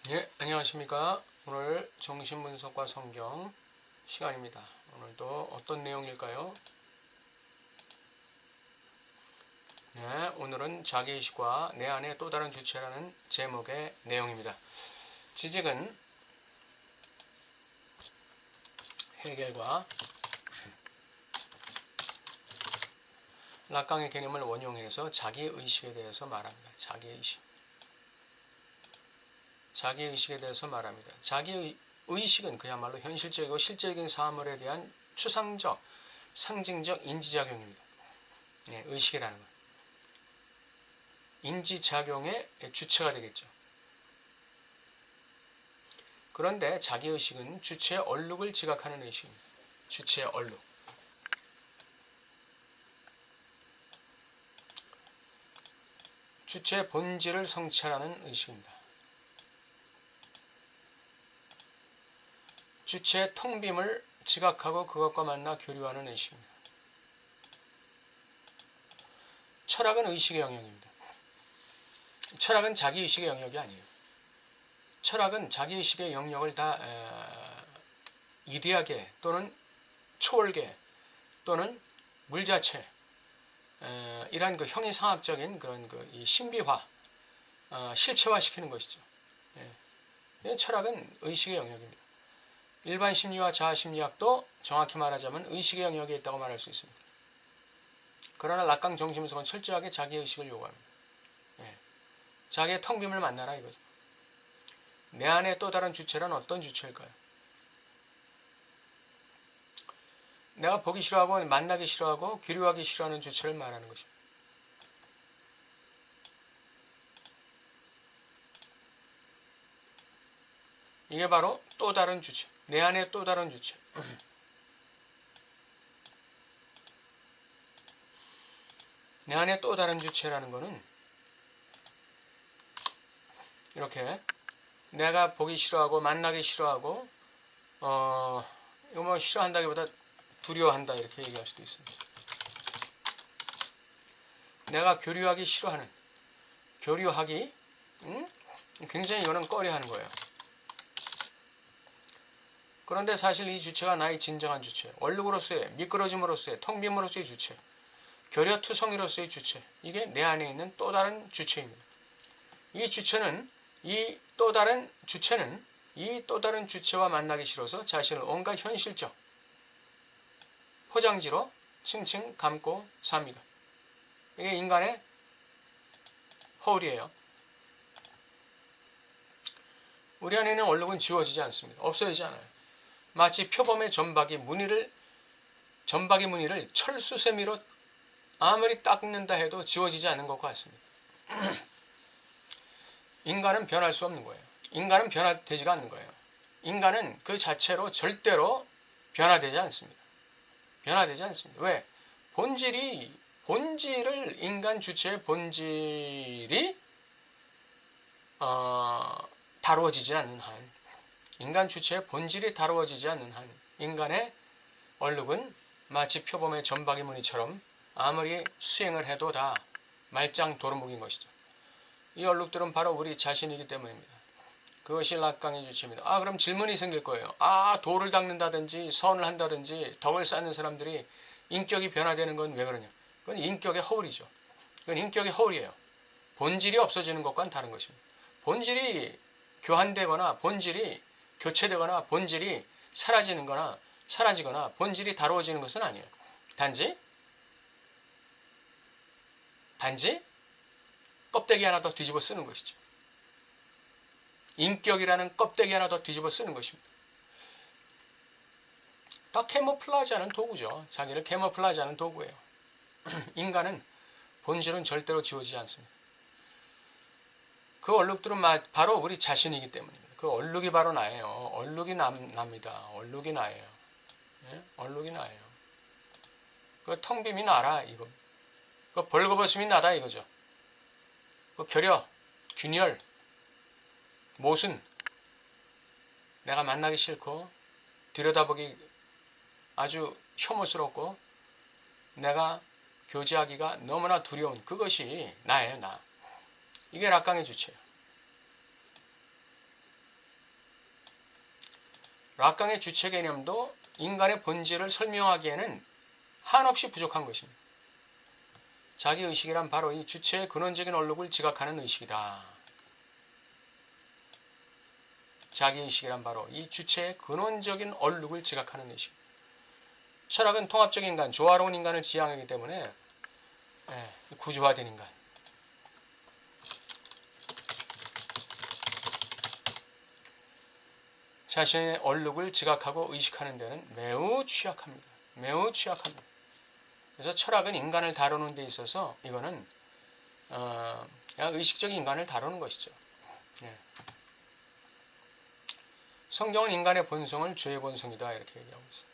예, 안녕하십니까. 오늘 정신분석과 성경 시간입니다. 오늘도 어떤 내용일까요? 네, 오늘은 자기의식과 내 안의 또 다른 주체라는 제목의 내용입니다. 지직은 헤겔과 락강의 개념을 원용해서 자기의식에 대해서 말합니다. 자기의식에 대해서 말합니다. 자기의식은 그야말로 현실적이고 실제적인 사물에 대한 추상적, 상징적 인지작용입니다. 네, 의식이라는 건 인지작용의 주체가 되겠죠. 그런데 자기의식은 주체의 얼룩을 지각하는 의식입니다. 주체의 얼룩. 주체의 본질을 성찰하는 의식입니다. 주체의 텅빔을 지각하고 그것과 만나 교류하는 의식입니다. 철학은 의식의 영역입니다. 철학은 자기의식의 영역이 아니에요. 철학은 자기의식의 영역을 다 이디하게 또는 초월계 또는 물자체 이런 그 형이상학적인 그런 이 신비화, 실체화시키는 것이죠. 철학은 의식의 영역입니다. 일반 심리와 자아 심리학도 정확히 말하자면 의식의 영역에 있다고 말할 수 있습니다. 그러나 락강 정신분석은 철저하게 자기의식을 요구합니다. 자기의 텅빔을 만나라 이거죠. 내 안에 또 다른 주체란 어떤 주체일까요? 내가 보기 싫어하고 만나기 싫어하고 교류하기 싫어하는 주체를 말하는 것입니다. 이게 바로 또 다른 주체, 내 안에 또 다른 주체. 내 안에 또 다른 주체라는 것은 이렇게 내가 보기 싫어하고 만나기 싫어하고 이거 뭐 싫어한다기보다 두려워한다 이렇게 얘기할 수도 있습니다. 내가 교류하기 싫어하는, 교류하기 굉장히 이거는 꺼려하는 거예요. 그런데 사실 이 주체가 나의 진정한 주체, 얼룩으로서의, 미끄러짐으로서의, 텅빔으로서의 주체, 결여투성이로서의 주체, 이게 내 안에 있는 또 다른 주체입니다. 이 주체는 이 또 다른 주체와 만나기 싫어서 자신을 온갖 현실적 포장지로 칭칭 감고 삽니다. 이게 인간의 허울이에요. 우리 안에 있는 얼룩은 지워지지 않습니다. 없어지지 않아요. 마치 표범의 점박이 무늬를 철수세미로 아무리 닦는다 해도 지워지지 않는 것과 같습니다. 인간은 변할 수 없는 거예요. 인간은 변화되지가 않는 거예요. 인간은 그 자체로 절대로 변화되지 않습니다. 변화되지 않습니다. 왜? 인간 주체의 본질이 다루어지지 않는 한, 인간 주체의 본질이 다루어지지 않는 한, 인간의 얼룩은 마치 표범의 점박이 무늬처럼 아무리 수행을 해도 다 말짱 도루묵인 것이죠. 이 얼룩들은 바로 우리 자신이기 때문입니다. 그것이 락강의 주체입니다. 그럼 질문이 생길 거예요. 돌을 닦는다든지 선을 한다든지 덕을 쌓는 사람들이 인격이 변화되는 건 왜 그러냐? 그건 인격의 허울이죠. 그건 인격의 허울이에요. 본질이 없어지는 것과는 다른 것입니다. 본질이 교환되거나 본질이 교체되거나 본질이 사라지거나 본질이 다루어지는 것은 아니에요. 단지 껍데기 하나 더 뒤집어 쓰는 것이죠. 인격이라는 껍데기 하나 더 뒤집어 쓰는 것입니다. 다 캐모플라지하는 도구죠. 자기를 캐모플라지하는 도구예요. 인간은 본질은 절대로 지워지지 않습니다. 그 얼룩들은 바로 우리 자신이기 때문입니다. 그 얼룩이 바로 나예요. 얼룩이 납니다. 얼룩이 나예요. 예? 얼룩이 나예요. 그 텅빔이 나라 이거. 그 벌거벗음이 나다 이거죠. 그 결여, 균열, 모순, 내가 만나기 싫고 들여다보기 아주 혐오스럽고 내가 교제하기가 너무나 두려운 그것이 나예요. 나. 이게 락강의 주체예요. 락강의 주체 개념도 인간의 본질을 설명하기에는 한없이 부족한 것입니다. 자기의식이란 바로 이 주체의 근원적인 얼룩을 지각하는 의식이다. 자기의식이란 바로 이 주체의 근원적인 얼룩을 지각하는 의식. 철학은 통합적 인간, 조화로운 인간을 지향하기 때문에 구조화된 인간. 자신의 얼룩을 지각하고 의식하는 데는 매우 취약합니다. 매우 취약합니다. 그래서 철학은 인간을 다루는 데 있어서 이거는 그냥 의식적인 인간을 다루는 것이죠. 성경은 인간의 본성을 죄의 본성이다 이렇게 얘기하고 있어요.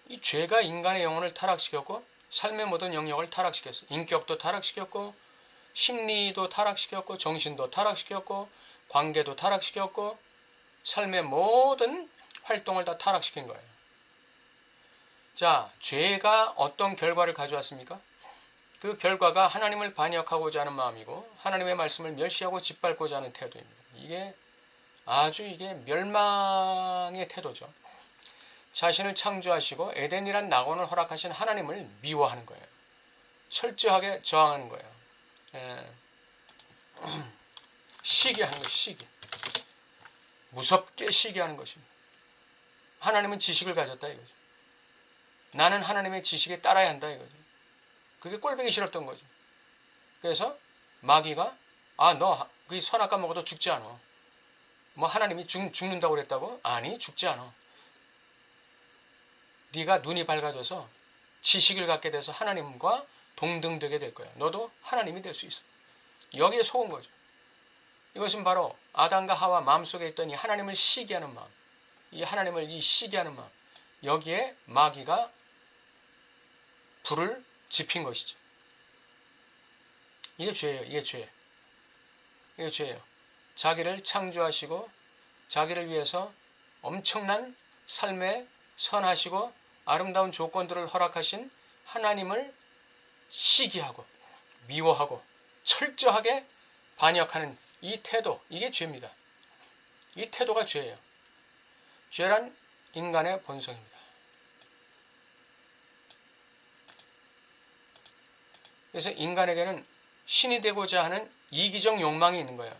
이 죄가 인간의 영혼을 타락시켰고 삶의 모든 영역을 타락시켰어요. 인격도 타락시켰고 심리도 타락시켰고 정신도 타락시켰고 관계도 타락시켰고 삶의 모든 활동을 다 타락시킨 거예요. 자, 죄가 어떤 결과를 가져왔습니까? 그 결과가 하나님을 반역하고자 하는 마음이고 하나님의 말씀을 멸시하고 짓밟고자 하는 태도입니다. 이게 멸망의 태도죠. 자신을 창조하시고 에덴이란 낙원을 허락하신 하나님을 미워하는 거예요. 철저하게 저항하는 거예요. 시기하는 거예요. 시기. 무섭게 시기하는 것입니다. 하나님은 지식을 가졌다 이거죠. 나는 하나님의 지식에 따라야 한다 이거죠. 그게 꼴보기 싫었던 거죠. 그래서 마귀가 너 그 선악과 먹어도 죽지 않아. 뭐 하나님이 죽는다고 그랬다고? 아니 죽지 않아. 네가 눈이 밝아져서 지식을 갖게 돼서 하나님과 동등되게 될 거야. 너도 하나님이 될 수 있어. 여기에 속은 거죠. 이것은 바로 아담과 하와 마음속에 있던 이 하나님을 시기하는 마음, 이 하나님을 시기하는 마음, 여기에 마귀가 불을 지핀 것이죠. 이게 죄예요. 이게 죄예요. 이게 죄예요. 자기를 창조하시고 자기를 위해서 엄청난 삶에 선하시고 아름다운 조건들을 허락하신 하나님을 시기하고 미워하고 철저하게 반역하는 이 태도, 이게 죄입니다. 이 태도가 죄예요. 죄란 인간의 본성입니다. 그래서 인간에게는 신이 되고자 하는 이기적 욕망이 있는 거예요.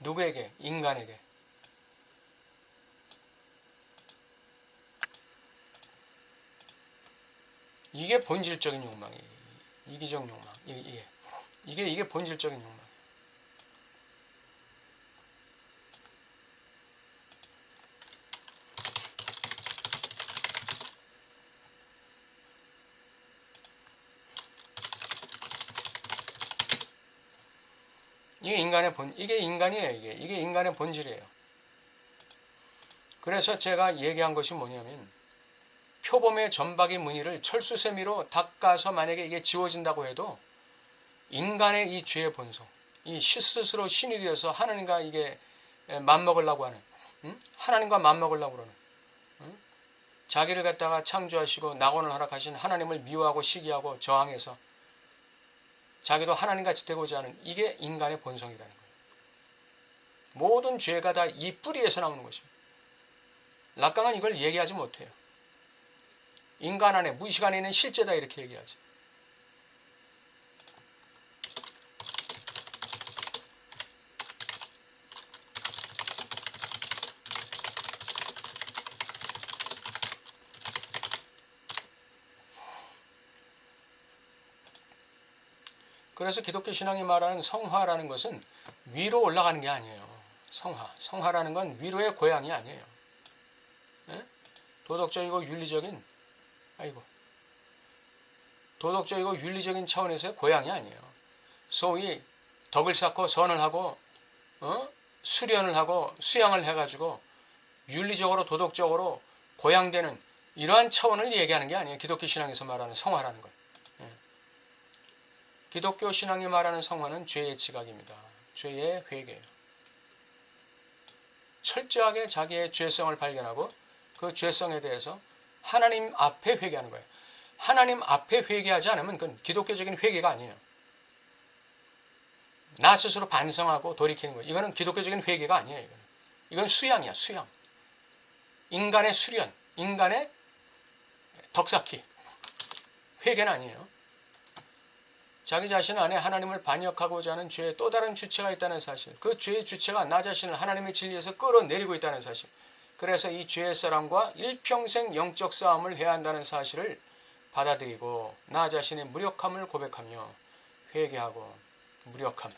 누구에게? 인간에게. 이게 본질적인 욕망이에요. 이기적 욕망. 이게 본질적인 욕망. 이게 인간이에요. 이게 인간의 본질이에요. 그래서 제가 얘기한 것이 뭐냐면 표범의 점박이 무늬를 철수세미로 닦아서 만약에 이게 지워진다고 해도 인간의 이 죄의 본성, 이 스스로 신이 되어서 하나님과 이게 맞먹으려고 하는, 하나님과 맞먹으려고 그러는, 자기를 갖다가 창조하시고 낙원을 허락하신 하나님을 미워하고 시기하고 저항해서 자기도 하나님같이 되고자 하는 이게 인간의 본성이라는 거예요. 모든 죄가 다 이 뿌리에서 나오는 것입니다. 락강은 이걸 얘기하지 못해요. 인간 안에 무의식 안에 있는 실제다 이렇게 얘기하지. 그래서 기독교 신앙이 말하는 성화라는 것은 위로 올라가는 게 아니에요. 성화라는 건 위로의 고향이 아니에요. 네? 도덕적이고 윤리적인 차원에서의 고향이 아니에요. 소위 덕을 쌓고 선을 하고 수련을 하고 수양을 해가지고 윤리적으로 도덕적으로 고향되는 이러한 차원을 얘기하는 게 아니에요. 기독교 신앙에서 말하는 성화라는 건. 기독교 신앙이 말하는 성화는 죄의 지각입니다. 죄의 회개예요. 철저하게 자기의 죄성을 발견하고 그 죄성에 대해서 하나님 앞에 회개하는 거예요. 하나님 앞에 회개하지 않으면 그건 기독교적인 회개가 아니에요. 나 스스로 반성하고 돌이키는 거예요. 이거는 기독교적인 회개가 아니에요. 이건 수양이야, 수양. 인간의 수련, 인간의 덕쌓기. 회개는 아니에요. 자기 자신 안에 하나님을 반역하고자 하는 죄의 또 다른 주체가 있다는 사실, 그 죄의 주체가 나 자신을 하나님의 진리에서 끌어내리고 있다는 사실, 그래서 이 죄의 사람과 일평생 영적 싸움을 해야 한다는 사실을 받아들이고 나 자신의 무력함을 고백하며 회개하고 무력함.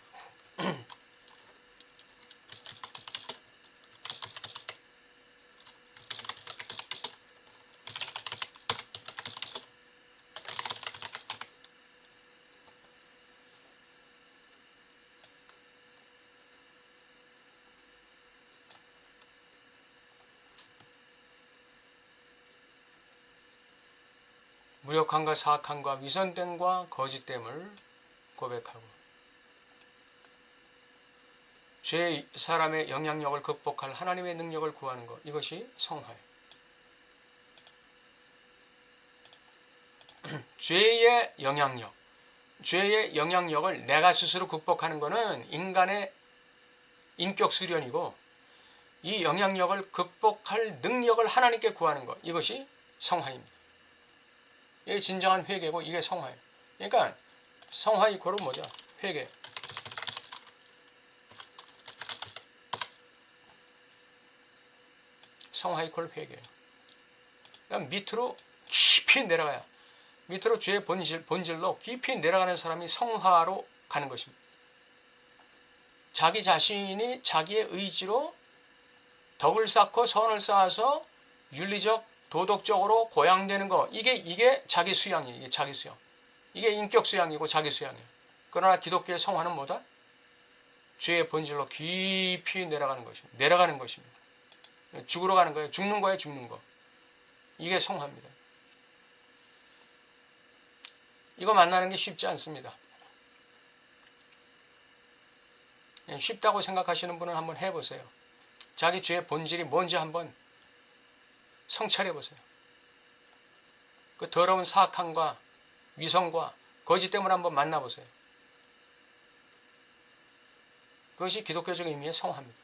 무력함과 사악함과 위선됨과 거짓됨을 고백하고 죄의 사람의 영향력을 극복할 하나님의 능력을 구하는 것, 이것이 성화예요. 죄의 영향력을 내가 스스로 극복하는 것은 인간의 인격 수련이고, 이 영향력을 극복할 능력을 하나님께 구하는 것, 이것이 성화입니다. 이게 진정한 회개고 이게 성화예요. 그러니까 성화 이코는 뭐죠? 회개. 성화 이코는 회개예요. 그러니까 밑으로 깊이 내려가야, 밑으로 죄의 본질로 깊이 내려가는 사람이 성화로 가는 것입니다. 자기 자신이 자기의 의지로 덕을 쌓고 선을 쌓아서 윤리적 도덕적으로 고양되는 거, 이게 자기 수양이에요. 이게 자기 수양. 이게 인격 수양이고 자기 수양이에요. 그러나 기독교의 성화는 뭐다? 죄의 본질로 깊이 내려가는 것입니다. 내려가는 것입니다. 죽으러 가는 거예요. 죽는 거예요. 죽는 거. 이게 성화입니다. 이거 만나는 게 쉽지 않습니다. 쉽다고 생각하시는 분은 한번 해보세요. 자기 죄의 본질이 뭔지 한번 성찰해보세요. 그 더러운 사악함과 위선과 거짓됨을 한번 만나보세요. 그것이 기독교적 의미의 성화입니다.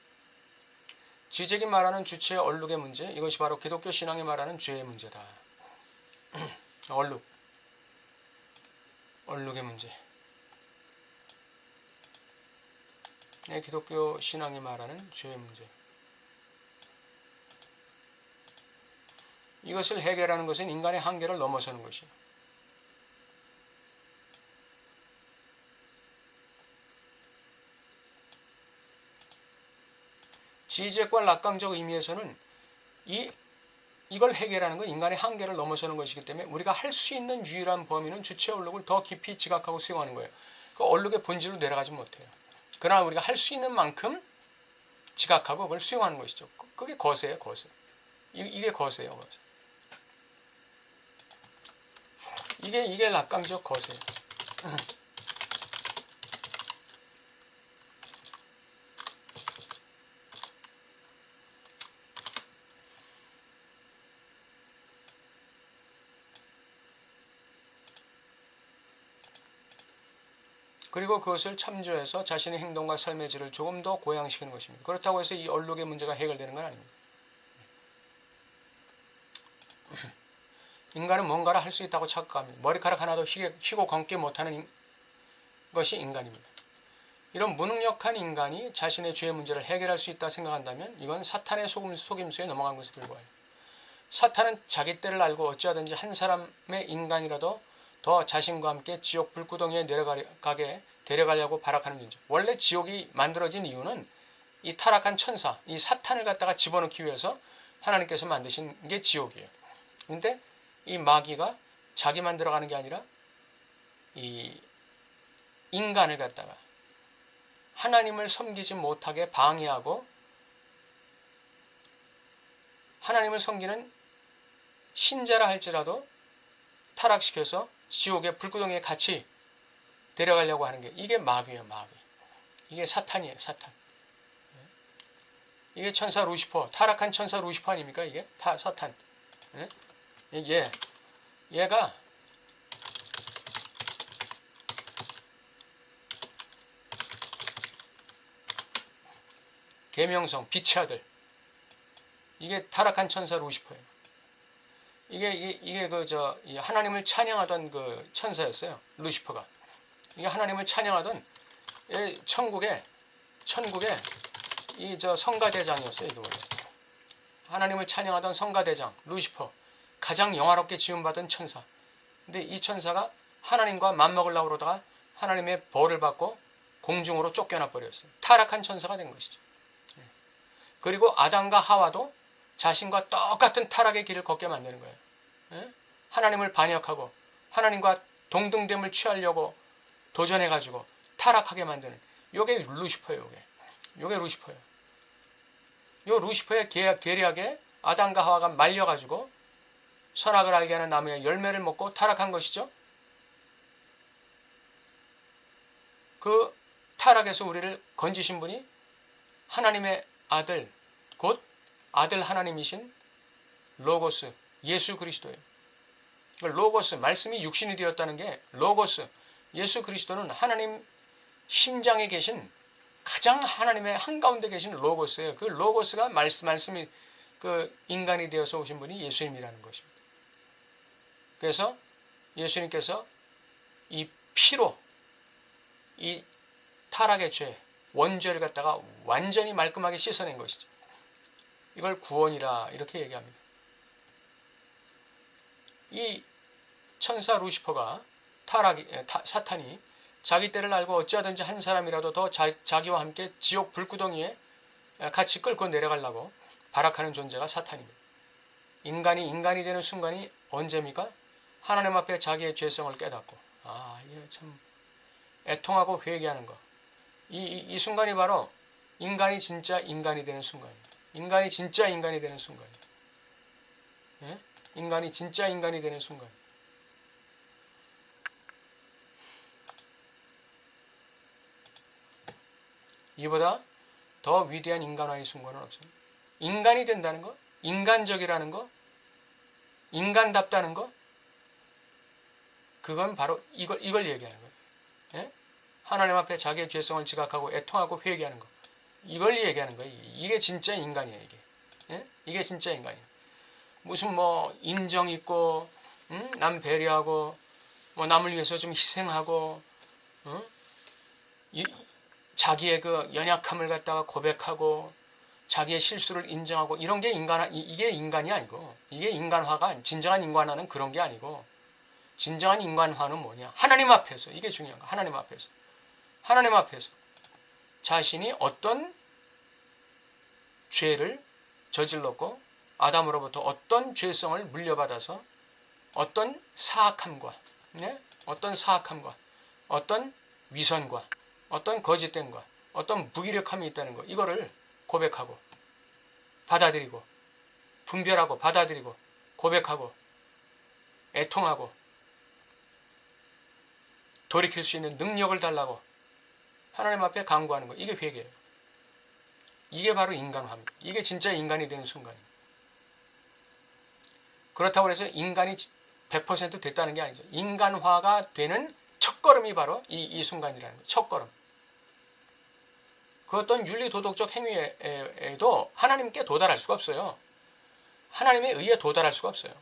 지적이 말하는 주체의 얼룩의 문제, 이것이 바로 기독교 신앙이 말하는 죄의 문제다. 얼룩의 문제. 기독교 신앙이 말하는 죄의 문제. 이것을 해결하는 것은 인간의 한계를 넘어서는 것이에요. 지적과 낙관적 의미에서는 이걸 해결하는 건 인간의 한계를 넘어서는 것이기 때문에 우리가 할 수 있는 유일한 범위는 주체 얼룩을 더 깊이 지각하고 수용하는 거예요. 그 얼룩의 본질로 내려가지 못해요. 그러나 우리가 할 수 있는 만큼 지각하고 그걸 수용하는 것이죠. 그게 거세예요, 거세. 이게 거세예요, 거세. 이게 낙관적 거세예요. 그리고 그것을 참조해서 자신의 행동과 삶의 질을 조금 더 고양시키는 것입니다. 그렇다고 해서 이 얼룩의 문제가 해결되는 건 아닙니다. 인간은 뭔가를 할 수 있다고 착각합니다. 머리카락 하나도 휘고 검게 못하는 것이 인간입니다. 이런 무능력한 인간이 자신의 죄의 문제를 해결할 수 있다 생각한다면 이건 사탄의 속임수에 넘어간 것에 불과해요. 사탄은 자기 때를 알고 어찌하든지 한 사람의 인간이라도 더 자신과 함께 지옥 불구덩이에 내려가게 데려가려고 발악하는 존재. 원래 지옥이 만들어진 이유는 이 타락한 천사, 이 사탄을 갖다가 집어넣기 위해서 하나님께서 만드신 게 지옥이에요. 근데 이 마귀가 자기 만들어가는 게 아니라 이 인간을 갖다가 하나님을 섬기지 못하게 방해하고 하나님을 섬기는 신자라 할지라도 타락시켜서 지옥의 불구덩이에 같이 데려가려고 하는 게 이게 마귀예요, 마귀. 이게 사탄이에요, 사탄. 이게 천사 루시퍼, 타락한 천사 루시퍼 아닙니까? 이게 사탄. 예? 얘가 계명성, 빛의 아들. 이게 타락한 천사 루시퍼예요. 이게 하나님을 찬양하던 그 천사였어요. 루시퍼가. 이게 하나님을 찬양하던 천국의 성가대장이었어요. 이게 원래. 하나님을 찬양하던 성가대장 루시퍼, 가장 영화롭게 지음받은 천사. 근데 이 천사가 하나님과 맞먹으려고 그러다가 하나님의 벌을 받고 공중으로 쫓겨나 버렸어요. 타락한 천사가 된 것이죠. 그리고 아담과 하와도 자신과 똑같은 타락의 길을 걷게 만드는 거예요. 하나님을 반역하고 하나님과 동등됨을 취하려고 도전해가지고 타락하게 만드는 요게 루시퍼예요. 요게 루시퍼예요. 요 루시퍼의 계략에 아담과 하와가 말려가지고 선악을 알게 하는 나무의 열매를 먹고 타락한 것이죠. 그 타락에서 우리를 건지신 분이 하나님의 아들, 곧 아들 하나님이신 로고스, 예수 그리스도예요. 로고스, 말씀이 육신이 되었다는 게 로고스, 예수 그리스도는 하나님 심장에 계신 가장 하나님의 한가운데 계신 로고스예요. 그 로고스가 말씀이 그 인간이 되어서 오신 분이 예수님이라는 것입니다. 그래서 예수님께서 이 피로 이 타락의 죄, 원죄를 갖다가 완전히 말끔하게 씻어낸 것이죠. 이걸 구원이라 이렇게 얘기합니다. 이 천사 루시퍼가 사탄이 자기 때를 알고 어찌하든지 한 사람이라도 더 자기와 함께 지옥 불구덩이에 같이 끌고 내려가려고 발악하는 존재가 사탄입니다. 인간이 되는 순간이 언제입니까? 하나님 앞에 자기의 죄성을 깨닫고 이게 참 애통하고 회개하는 거. 이 순간이 바로 인간이 진짜 인간이 되는 순간입니다. 인간이 진짜 인간이 되는 순간이에요. 예? 인간이 진짜 인간이 되는 순간. 이보다 더 위대한 인간화의 순간은 없습니다. 인간이 된다는 거, 인간적이라는 거, 인간답다는 거, 그건 바로 이걸 얘기하는 거예요. 예? 하나님 앞에 자기의 죄성을 지각하고 애통하고 회개하는 거. 이걸 얘기하는 거예요. 이게 진짜 인간이에요. 이게. 예? 이게 진짜 인간이에요. 무슨 인정 있고, 남 배려하고, 남을 위해서 좀 희생하고, 자기의 그 연약함을 갖다가 고백하고, 자기의 실수를 인정하고, 이런 게 이게 인간이 아니고, 이게 인간화가, 진정한 인간화는 그런 게 아니고, 진정한 인간화는 뭐냐? 하나님 앞에서, 이게 중요한 거. 하나님 앞에서. 하나님 앞에서 자신이 어떤 죄를 저질렀고 아담으로부터 어떤 죄성을 물려받아서 어떤 사악함과 어떤 위선과 어떤 거짓됨과 어떤 무기력함이 있다는 것, 이거를 고백하고 받아들이고 분별하고 받아들이고 고백하고 애통하고 돌이킬 수 있는 능력을 달라고 하나님 앞에 간구하는 거, 이게 회개예요. 이게 바로 인간화입니다. 이게 진짜 인간이 되는 순간입니다. 그렇다고 해서 인간이 100% 됐다는 게 아니죠. 인간화가 되는 첫걸음이 바로 이 순간이라는 거예요. 첫걸음. 그 어떤 윤리도덕적 행위에도 하나님께 도달할 수가 없어요. 하나님에 의해 도달할 수가 없어요.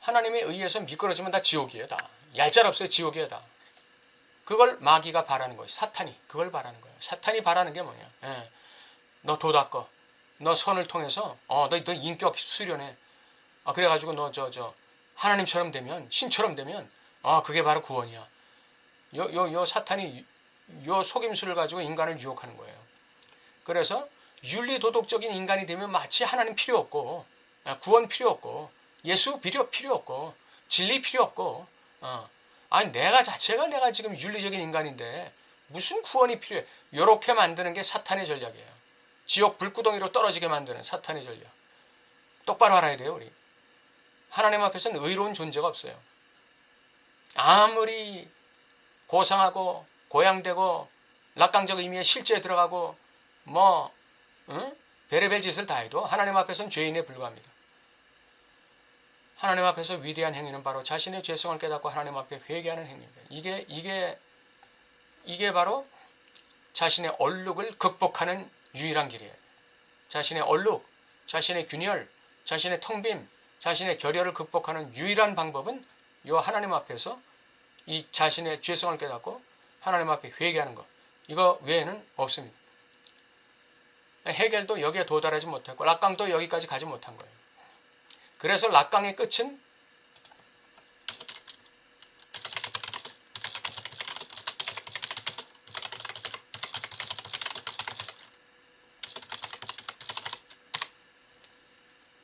하나님에 의해서 미끄러지면 다 지옥이에요. 다. 얄짤없어요. 지옥이에요. 다. 그걸 마귀가 바라는 거예요. 사탄이 그걸 바라는 거예요. 사탄이 바라는 게 뭐냐? 너 도 닦어. 너 선을 통해서 너 인격 수련해. 그래가지고 너 하나님처럼 되면, 신처럼 되면 그게 바로 구원이야. 요 사탄이 요 속임수를 가지고 인간을 유혹하는 거예요. 그래서 윤리도덕적인 인간이 되면 마치 하나님 필요 없고, 구원 필요 없고, 예수 필요 없고, 진리 필요 없고, 내가 지금 윤리적인 인간인데 무슨 구원이 필요해? 요렇게 만드는 게 사탄의 전략이에요. 지옥 불구덩이로 떨어지게 만드는 사탄의 전략. 똑바로 알아야 돼요, 우리. 하나님 앞에서는 의로운 존재가 없어요. 아무리 고상하고 고양되고 낙강적 의미의 실제에 들어가고 별의별 짓을 다 해도 하나님 앞에서는 죄인에 불과합니다. 하나님 앞에서 위대한 행위는 바로 자신의 죄성을 깨닫고 하나님 앞에 회개하는 행위입니다. 이게 바로 자신의 얼룩을 극복하는 유일한 길이에요. 자신의 얼룩, 자신의 균열, 자신의 텅빔, 자신의 결여를 극복하는 유일한 방법은 이 하나님 앞에서 이 자신의 죄성을 깨닫고 하나님 앞에 회개하는 것. 이거 외에는 없습니다. 해겔도 여기에 도달하지 못했고 락강도 여기까지 가지 못한 거예요. 그래서 락강의 끝은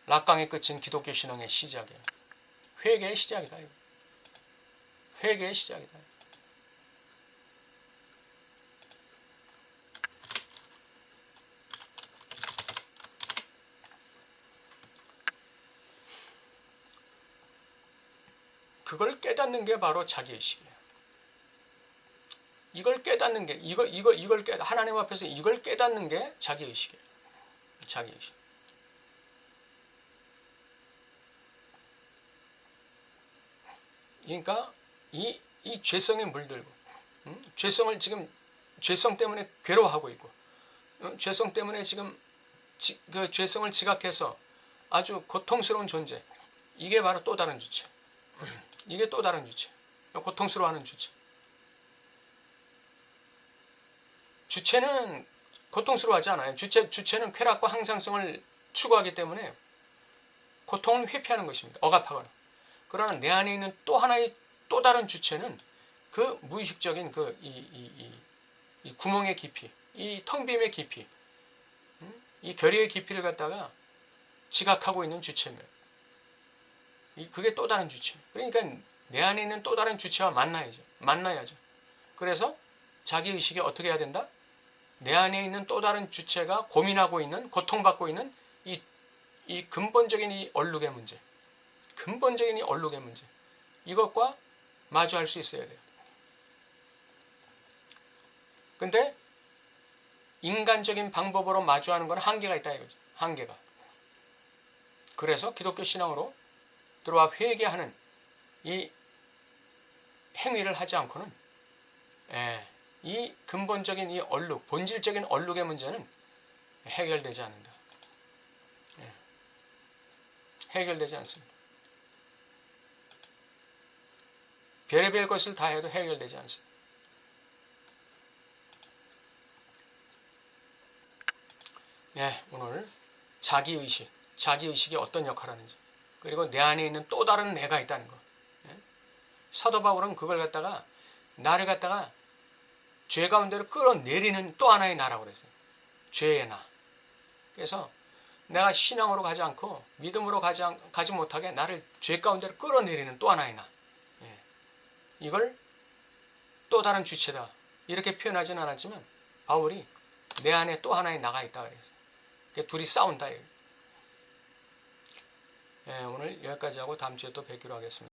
락강의 끝은 기독교 신앙의 시작이에요. 회개의 시작이다. 회개의 시작이다. 그걸 깨닫는 게 바로 자기의식이에요. 이걸 깨닫는 게, 하나님 앞에서 이걸 깨닫는 게 자기의식이에요. 자기의식. 그러니까 이 죄성에 물들고, 죄성을 지금, 죄성 때문에 괴로워하고 있고, 죄성 때문에 지금 그 죄성을 지각해서 아주 고통스러운 존재. 이게 바로 또 다른 주체. 이게 또 다른 주체. 고통스러워하는 주체. 주체는 고통스러워하지 않아요. 주체는 쾌락과 항상성을 추구하기 때문에 고통을 회피하는 것입니다. 억압하거나. 그러나 내 안에 있는 또 하나의 또 다른 주체는 그 무의식적인 이 구멍의 깊이, 이 텅빔의 깊이, 이 결의의 깊이를 갖다가 지각하고 있는 주체입니다. 그게 또 다른 주체. 그러니까 내 안에 있는 또 다른 주체와 만나야죠. 그래서 자기의식이 어떻게 해야 된다? 내 안에 있는 또 다른 주체가 고민하고 있는, 고통받고 있는 이 근본적인 이 얼룩의 문제. 근본적인 이 얼룩의 문제. 이것과 마주할 수 있어야 돼요. 근데 인간적인 방법으로 마주하는 건 한계가 있다 이거죠. 한계가. 그래서 기독교 신앙으로 들어와 회개하는 이 행위를 하지 않고는 이 근본적인 이 얼룩, 본질적인 얼룩의 문제는 해결되지 않는다. 해결되지 않습니다. 별의별 것을 다 해도 해결되지 않습니다. 오늘 자기의식이 어떤 역할을 하는지, 그리고 내 안에 있는 또 다른 내가 있다는 것. 사도 바울은 그걸 갖다가 나를 갖다가 죄 가운데로 끌어내리는 또 하나의 나라고 그랬어요. 죄의 나. 그래서 내가 신앙으로 가지 않고 믿음으로 가지 못하게 나를 죄 가운데로 끌어내리는 또 하나의 나. 이걸 또 다른 주체다. 이렇게 표현하지는 않았지만 바울이 내 안에 또 하나의 나가 있다 그랬어요. 둘이 싸운다. 오늘 여기까지 하고 다음 주에 또 뵙기로 하겠습니다.